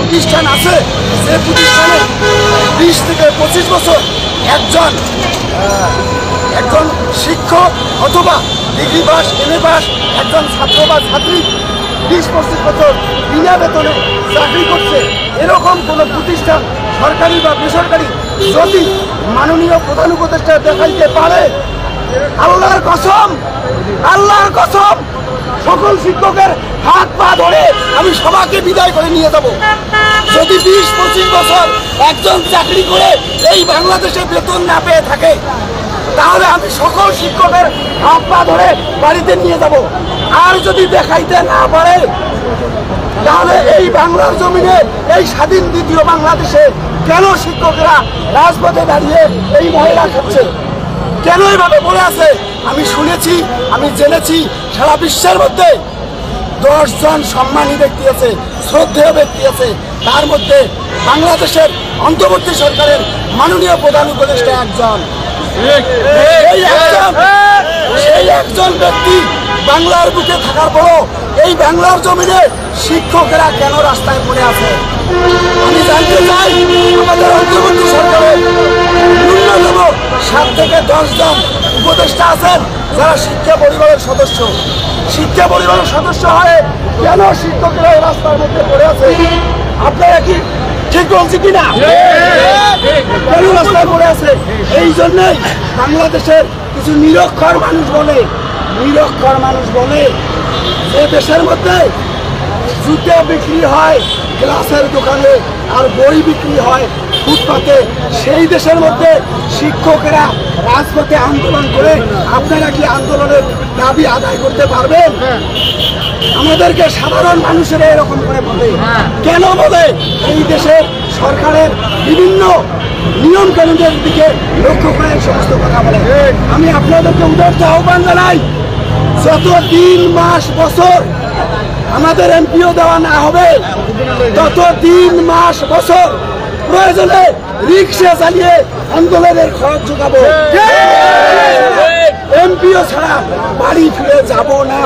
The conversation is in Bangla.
প্রতিষ্ঠান আছে যে প্রতিষ্ঠানে 20 থেকে 25 বছর একজন শিক্ষক অথবা ডিগ্রি পাস MA পাস একজন ছাত্র বা ছাত্রী 20-25 বছর বিনা বেতনে চাকরি করছে, এরকম কোনো প্রতিষ্ঠান সরকারি বা বেসরকারি যদি মাননীয় প্রধান উপদেষ্টা দেখাইতে পারে, আল্লাহর কসম সকল শিক্ষকের হাত পা ধরে আমি সবাইকে বিদায় করে নিয়ে যাব। যদি 20-25 বছর একজন চাকরি করে এই বাংলাদেশে বেতন না পেয়ে থাকে, তাহলে আমি সকল শিক্ষকের হাত পা ধরে বাড়িতে নিয়ে যাব। আর যদি দেখাইতে না পারে, তাহলে এই বাংলার জমিনে এই স্বাধীন দ্বিতীয় বাংলাদেশে কেন শিক্ষকরা রাজপথে দাঁড়িয়ে এই মহিলা খাচ্ছে, কেন এইভাবে পড়ে আছে? আমি শুনেছি, আমি জেনেছি সারা বিশ্বের মধ্যে 10 জন সম্মানী ব্যক্তি আছে, শ্রদ্ধেয় ব্যক্তি আছে, তার মধ্যে বাংলাদেশের অন্তর্বর্তী সরকারের মাননীয় প্রধান উপদেষ্টা একজন। সেই একজন ব্যক্তি বাংলার বুকে থাকার পরও এই বাংলার জমিনে শিক্ষকেরা কেন রাস্তায় পড়ে আছে? আমি জানতে চাই, আমাদের অন্তর্বর্তী সরকারের ন্যূনতম 7 থেকে 10 জন উপদেষ্টা আছেন যারা শিক্ষা পরিবারের সদস্য। শিক্ষা পরিবারের সদস্য হয়ে কেন শিক্ষকেরা এই রাস্তার মধ্যে পড়ে আছে? আপনারা কি ঠিক বলছি কিনা? কেন রাস্তায় পড়ে আছে? এই জন্যই বাংলাদেশের কিছু নিরক্ষর মানুষ বলে যে দেশের মধ্যে জুতো বিক্রি হয় গ্লাসের দোকানে আর বই বিক্রি হয় ফুটপাতে, সেই দেশের মধ্যে শিক্ষকেরা রাজপথে আন্দোলন করে আপনারা কি আন্দোলনের দাবি আদায় করতে পারবেন? আমাদেরকে সাধারণ মানুষেরা এরকম করে বলে কেন বলে? এই দেশের সরকারের বিভিন্ন নিয়ম কানুনের দিকে লক্ষ্য করে এই সমস্ত কথা বলে। আমি আপনাদেরকে উদারতা আহ্বান জানাই, যত দিন মাস বছর আমাদের এমপিও দেওয়া না হবে, তত দিন মাস বছর প্রয়োজনে রিক্সা চালিয়ে আন্দোলনের খরচ যোগাবো। এমপিও ছাড়া বাড়ি ফিরে যাব না।